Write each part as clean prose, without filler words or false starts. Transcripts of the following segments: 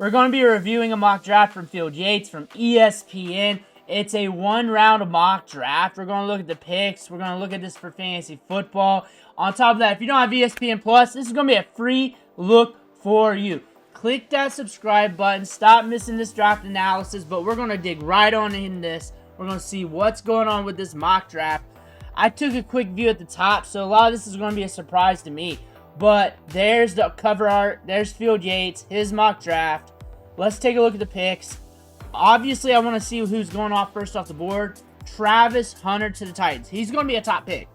We're going to be reviewing a mock draft from Field Yates from ESPN. It's a one-round mock draft. We're going to look at the picks. We're going to look at this for fantasy football. On top of that, if you don't have ESPN Plus, this is going to be a free look for you. Click that subscribe button. Stop missing this draft analysis, but we're going to dig right on in this. We're going to see what's going on with this mock draft. I took a quick view at the top, so a lot of this is going to be a surprise to me. But there's the cover art. There's Field Yates, his mock draft. Let's take a look at the picks. Obviously, I want to see who's going off first off the board. Travis Hunter to the Titans. He's going to be a top pick.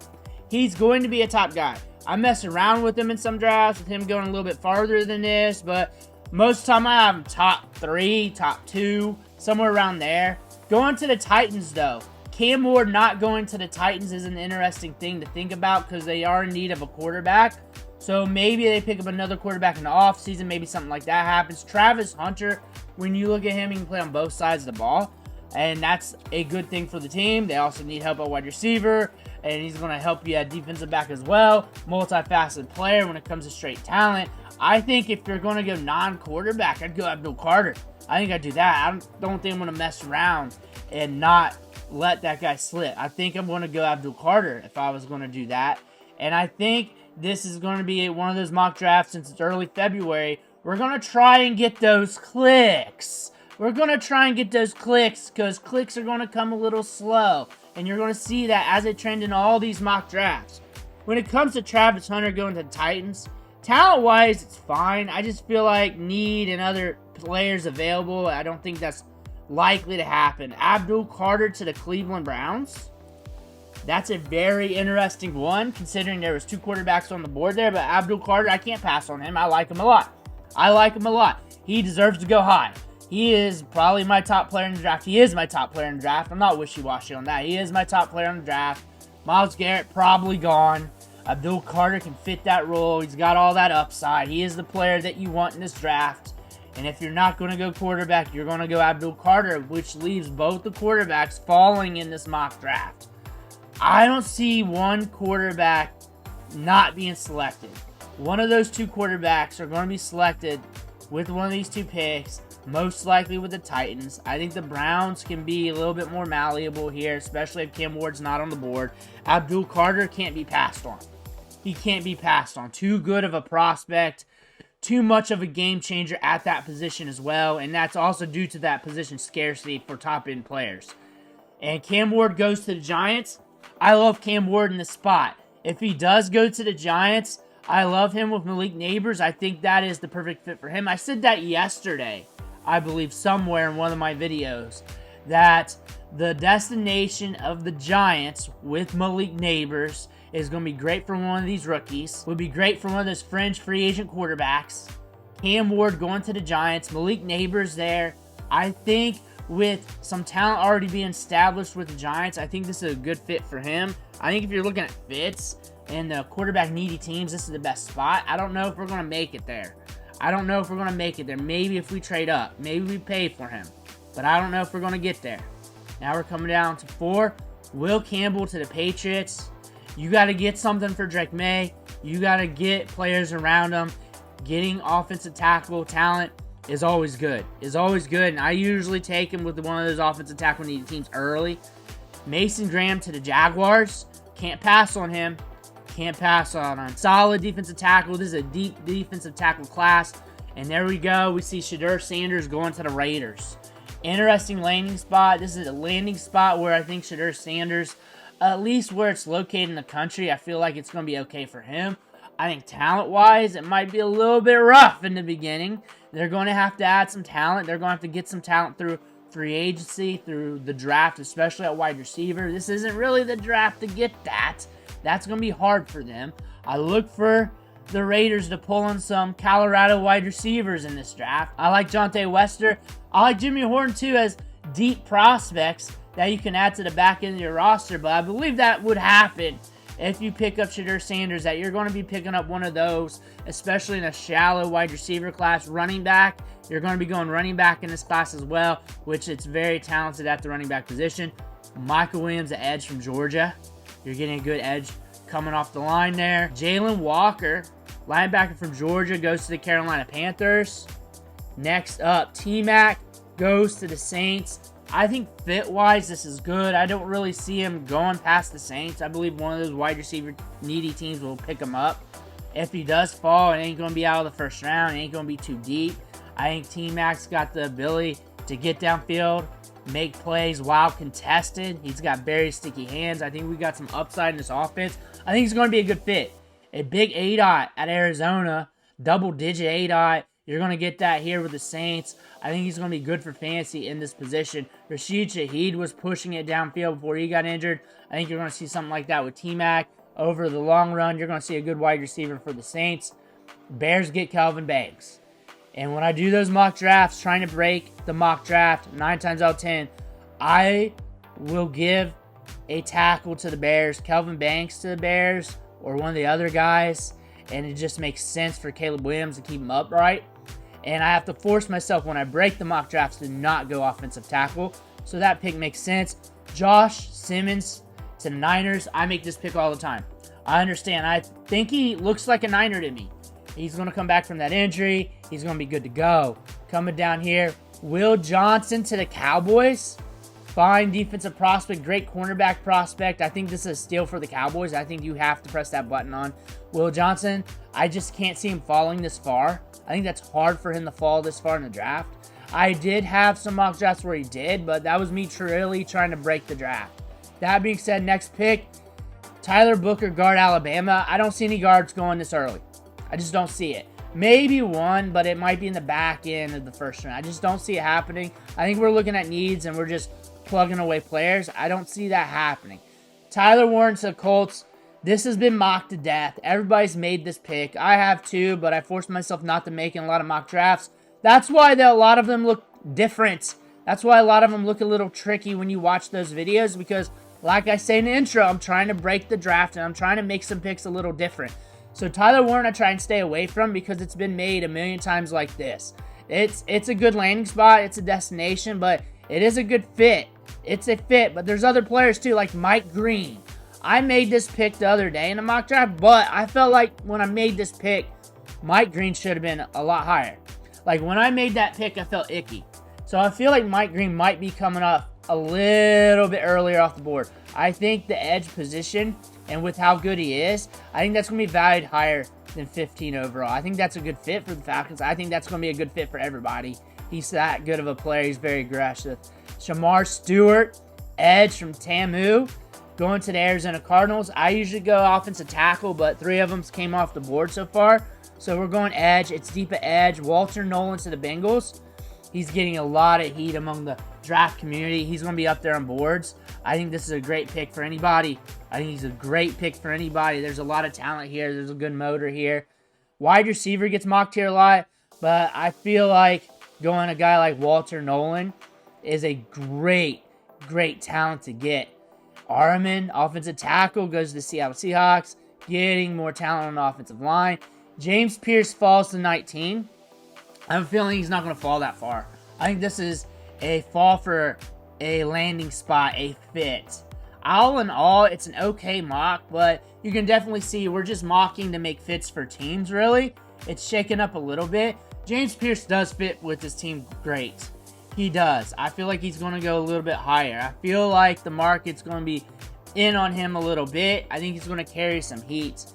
He's going to be a top guy. I mess around with him in some drafts, with him going a little bit farther than this, but most of the time I have him top 3, top 2, somewhere around there. Going to the Titans, though. Cam Ward not going to the Titans is an interesting thing to think about because they are in need of a quarterback. So maybe they pick up another quarterback in the offseason. Maybe something like that happens. Travis Hunter, when you look at him, he can play on both sides of the ball. And that's a good thing for the team. They also need help at wide receiver. And he's going to help you at defensive back as well. Multifaceted player when it comes to straight talent. I think if you're going to go non-quarterback, I'd go Abdul Carter. I think I'd do that. I don't think I'm going to mess around and not let that guy slip. I think I'm going to go Abdul Carter if I was going to do that. And I think this is going to be one of those mock drafts since it's early February. We're going to try and get those clicks. We're going to try and get those clicks because clicks are going to come a little slow. And you're going to see that as a trend in all these mock drafts. When it comes to Travis Hunter going to the Titans, talent-wise, it's fine. I just feel like need and other players available. I don't think that's likely to happen. Abdul Carter to the Cleveland Browns. That's a very interesting one, considering there was 2 quarterbacks on the board there. But Abdul Carter, I can't pass on him. I like him a lot. He deserves to go high. He is probably my top player in the draft. He is my top player in the draft. I'm not wishy-washy on that. He is my top player in the draft. Myles Garrett probably gone. Abdul Carter can fit that role. He's got all that upside. He is the player that you want in this draft. And if you're not going to go quarterback, you're going to go Abdul Carter, which leaves both the quarterbacks falling in this mock draft. I don't see one quarterback not being selected. One of those 2 quarterbacks are going to be selected with one of these 2 picks, most likely with the Titans. I think the Browns can be a little bit more malleable here, especially if Cam Ward's not on the board. Abdul Carter can't be passed on. He can't be passed on. Too good of a prospect. Too much of a game changer at that position as well, and that's also due to that position scarcity for top-end players. And Cam Ward goes to the Giants. I love Cam Ward in this spot. If he does go to the Giants, I love him with Malik Neighbors. I think that is the perfect fit for him. I said that yesterday, I believe, somewhere in one of my videos, that the destination of the Giants with Malik Neighbors is going to be great for one of these rookies. Would be great for one of those fringe free agent quarterbacks. Cam Ward going to the Giants. Malik Neighbors there. I think with some talent already being established with the Giants, I think this is a good fit for him. I think if you're looking at fits and the quarterback needy teams, this is the best spot. I don't know if we're going to make it there. Maybe if we trade up. Maybe we pay for him. But I don't know if we're going to get there. Now we're coming down to 4. Will Campbell to the Patriots. You got to get something for Drake May. You got to get players around him. Getting offensive tackle talent is always good. And I usually take him with one of those offensive tackle needy teams early. Mason Graham to the Jaguars. Can't pass on him. Solid defensive tackle. This is a deep defensive tackle class. And there we go. We see Shadur Sanders going to the Raiders. Interesting landing spot. This is a landing spot where I think Shadur Sanders, at least where it's located in the country, I feel like it's going to be okay for him. I think talent-wise, it might be a little bit rough in the beginning. They're going to have to add some talent. They're going to have to get some talent through free agency, through the draft, especially at wide receiver. This isn't really the draft to get that. That's going to be hard for them. I look for the Raiders to pull in some Colorado wide receivers in this draft. I like Jonte Wester. I like Jimmy Horton, too, as deep prospects that you can add to the back end of your roster. But I believe that would happen if you pick up Shadur Sanders, that you're going to be picking up one of those, especially in a shallow wide receiver class. Running back, you're going to be going running back in this class as well, which it's very talented at the running back position. Michael Williams, the edge from Georgia. You're getting a good edge coming off the line there. Jalen Walker, linebacker from Georgia, goes to the Carolina Panthers. Next up, T-Mac goes to the Saints. I think fit-wise, this is good. I don't really see him going past the Saints. I believe one of those wide receiver needy teams will pick him up. If he does fall, it ain't going to be out of the first round. It ain't going to be too deep. I think T-Mac's got the ability to get downfield, make plays while contested. He's got very sticky hands. I think we got some upside in this offense. I think he's going to be a good fit. A big ADOT at Arizona, double-digit ADOT. You're going to get that here with the Saints. I think he's going to be good for fantasy in this position. Rashid Shaheed was pushing it downfield before he got injured. I think you're going to see something like that with T-Mac. Over the long run, you're going to see a good wide receiver for the Saints. Bears get Calvin Banks. And when I do those mock drafts, trying to break the mock draft, 9 times out of 10, I will give a tackle to the Bears, Calvin Banks to the Bears, or one of the other guys. And it just makes sense for Caleb Williams to keep him upright. And I have to force myself when I break the mock drafts to not go offensive tackle. So that pick makes sense. Josh Simmons to the Niners. I make this pick all the time. I understand. I think he looks like a Niner to me. He's going to come back from that injury. He's going to be good to go. Coming down here, Will Johnson to the Cowboys. Fine defensive prospect, great cornerback prospect. I think this is a steal for the Cowboys. I think you have to press that button on Will Johnson. I just can't see him falling this far. I think that's hard for him to fall this far in the draft. I did have some mock drafts where he did, but that was me really trying to break the draft. That being said, next pick, Tyler Booker, guard Alabama. I don't see any guards going this early. I just don't see it. Maybe one, but it might be in the back end of the first round. I just don't see it happening. I think we're looking at needs and we're just plugging away players. I don't see that happening. Tyler Warren to the Colts. This has been mocked to death. Everybody's made this pick. I have too, but I forced myself not to make in a lot of mock drafts. That's why a lot of them look different. That's why a lot of them look a little tricky when you watch those videos because, like I say in the intro, I'm trying to break the draft and I'm trying to make some picks a little different. So Tyler Warren I try and stay away from because it's been made a million times like this. It's a good landing spot. It's a destination, but it is a good fit. It's a fit, but there's other players too, like Mike Green. I made this pick the other day in a mock draft, but I felt like when I made this pick, Mike Green should have been a lot higher. Like when I made that pick, I felt icky. So I feel like Mike Green might be coming up a little bit earlier off the board. I think the edge position, and with how good he is, I think that's going to be valued higher than 15 overall. I think that's a good fit for the Falcons. I think that's going to be a good fit for everybody. He's that good of a player. He's very aggressive. Shamar Stewart, edge from TAMU, going to the Arizona Cardinals. I usually go offensive tackle, but 3 of them came off the board so far. So we're going edge. It's deep at edge. Walter Nolan to the Bengals. He's getting a lot of heat among the draft community. He's going to be up there on boards. I think this is a great pick for anybody. I think he's a great pick for anybody. There's a lot of talent here. There's a good motor here. Wide receiver gets mocked here a lot, but I feel like going a guy like Walter Nolan is a great talent to get. Armin, offensive tackle, goes to the Seattle Seahawks, getting more talent on the offensive line. James Pierce falls to 19. I have a feeling he's not going to fall that far. I think this is a fall for a landing spot, a fit. All in all, it's an okay mock, but you can definitely see we're just mocking to make fits for teams, really. It's shaken up a little bit. James Pierce does fit with this team great. He does. I feel like he's going to go a little bit higher. I feel like the market's going to be in on him a little bit. I think he's going to carry some heat,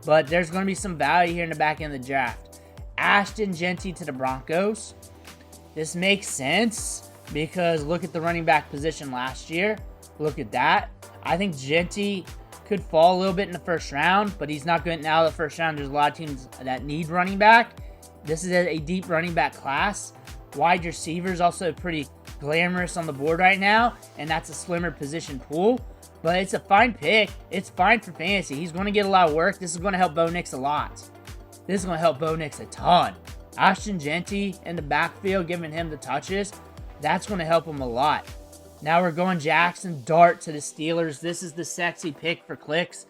but there's going to be some value here in the back end of the draft. Ashton Jeanty to the Broncos. This makes sense because look at the running back position last year. Look at that. I think Jeanty could fall a little bit in the first round, but he's not getting out of the first round. There's a lot of teams that need running back. This is a deep running back class. Wide receivers also pretty glamorous on the board right now, and that's a slimmer position pool. But it's a fine pick. It's fine for fantasy. He's going to get a lot of work. This is going to help Bo Nix a lot. This is going to help Bo Nix a ton. Ashton Jeanty in the backfield, giving him the touches, that's going to help him a lot. Now we're going Jackson Dart to the Steelers. This is the sexy pick for clicks.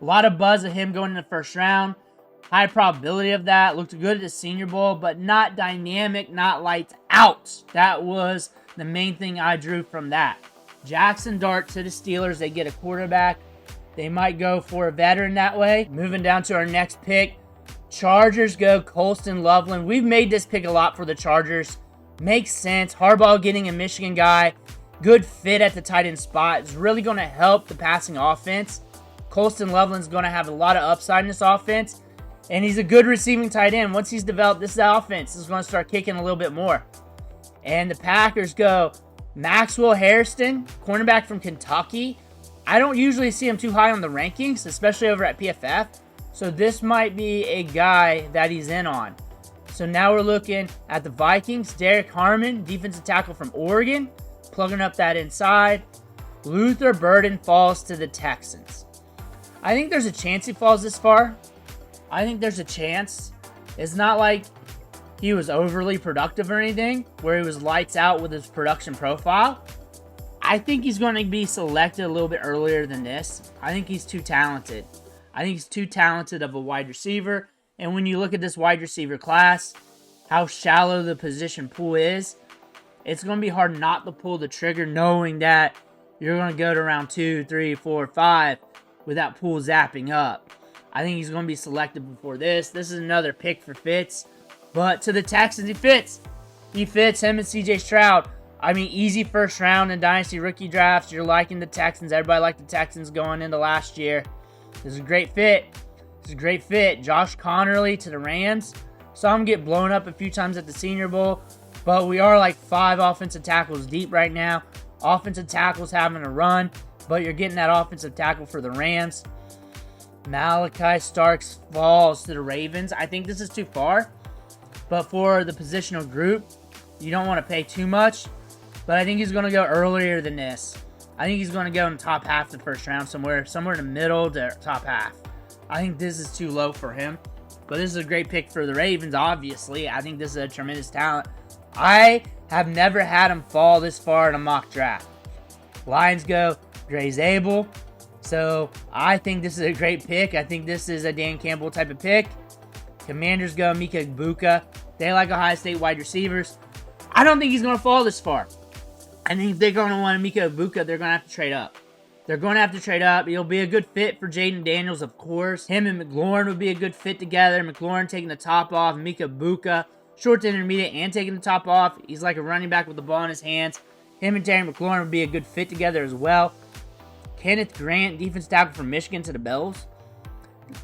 A lot of buzz of him going in the first round. High probability of that. Looked good at the Senior Bowl, but not dynamic, not lights out. That was the main thing I drew from that. Jackson Dart to the Steelers. They get a quarterback. They might go for a veteran that way. Moving down to our next pick. Chargers go Colston Loveland. We've made this pick a lot for the Chargers. Makes sense. Harbaugh getting a Michigan guy. Good fit at the tight end spot. It's really going to help the passing offense. Colston Loveland's going to have a lot of upside in this offense. And he's a good receiving tight end. Once he's developed, this offense is going to start kicking a little bit more. And the Packers go Maxwell Hairston, cornerback from Kentucky. I don't usually see him too high on the rankings, especially over at PFF. So this might be a guy that he's in on. So now we're looking at the Vikings. Derek Harmon, defensive tackle from Oregon, plugging up that inside. Luther Burden falls to the Texans. I think there's a chance he falls this far. I think there's a chance. It's not like he was overly productive or anything, where he was lights out with his production profile. I think he's going to be selected a little bit earlier than this. I think he's too talented. I think he's too talented of a wide receiver. And when you look at this wide receiver class, how shallow the position pool is, it's going to be hard not to pull the trigger knowing that you're going to go to round 2, 3, 4, 5 with that pool zapping up. I think he's going to be selected before this. This is another pick for Fitz. But to the Texans, he fits. He fits, him and CJ Stroud. I mean, easy first round in Dynasty rookie drafts. You're liking the Texans. Everybody liked the Texans going into last year. This is a great fit. This is a great fit. Josh Connerly to the Rams. Saw him get blown up a few times at the Senior Bowl. But we are like 5 offensive tackles deep right now. Offensive tackles having a run. But you're getting that offensive tackle for the Rams. Malachi Starks falls to the Ravens. I think this is too far. But for the positional group, you don't want to pay too much. But I think he's going to go earlier than this. I think he's going to go in the top half of the first round, somewhere in the middle to top half. I think this is too low for him. But this is a great pick for the Ravens, obviously. I think this is a tremendous talent. I have never had him fall this far in a mock draft. Lions go Gray Zabel. So I think this is a great pick. I think this is a Dan Campbell type of pick. Commanders go Mika Igbukka. They like Ohio State wide receivers. I don't think he's going to fall this far. I think if they're going to want Mika Igbukka, they're going to have to trade up. They're going to have to trade up. He'll be a good fit for Jaden Daniels, of course. Him and McLaurin would be a good fit together. McLaurin taking the top off. Mika Igbukka, short to intermediate and taking the top off. He's like a running back with the ball in his hands. Him and Terry McLaurin would be a good fit together as well. Kenneth Grant, defense tackle from Michigan to the Bills.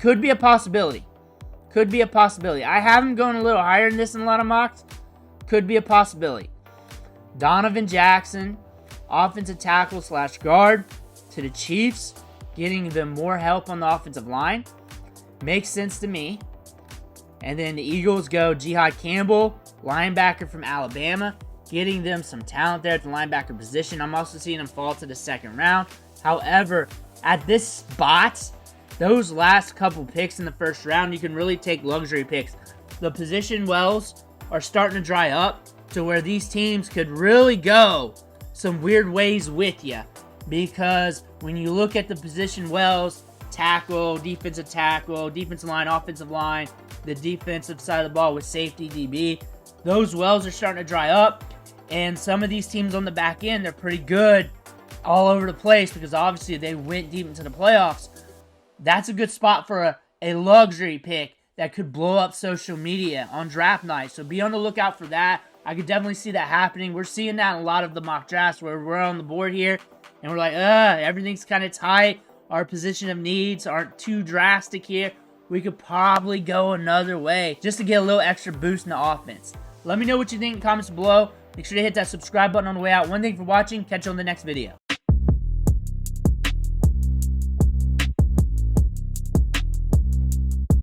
Could be a possibility. Could be a possibility. I have him going a little higher than this in a lot of mocks. Could be a possibility. Donovan Jackson, offensive tackle / guard to the Chiefs, getting them more help on the offensive line. Makes sense to me. And then the Eagles go Jihad Campbell, linebacker from Alabama, getting them some talent there at the linebacker position. I'm also seeing him fall to the second round. However, at this spot, those last couple picks in the first round, you can really take luxury picks. The position wells are starting to dry up to where these teams could really go some weird ways with you. Because when you look at the position wells, tackle, defensive line, offensive line, the defensive side of the ball with safety, DB, those wells are starting to dry up. And some of these teams on the back end, they're pretty good all over the place because obviously they went deep into the playoffs. That's a good spot for a luxury pick that could blow up social media on draft night. So be on the lookout for that. I could definitely see that happening. We're seeing that in a lot of the mock drafts where we're on the board here and we're like, everything's kind of tight. Our position of needs aren't too drastic here. We could probably go another way just to get a little extra boost in the offense. Let me know what you think in the comments below. Make sure to hit that subscribe button on the way out. One thing for watching. Catch you on the next video.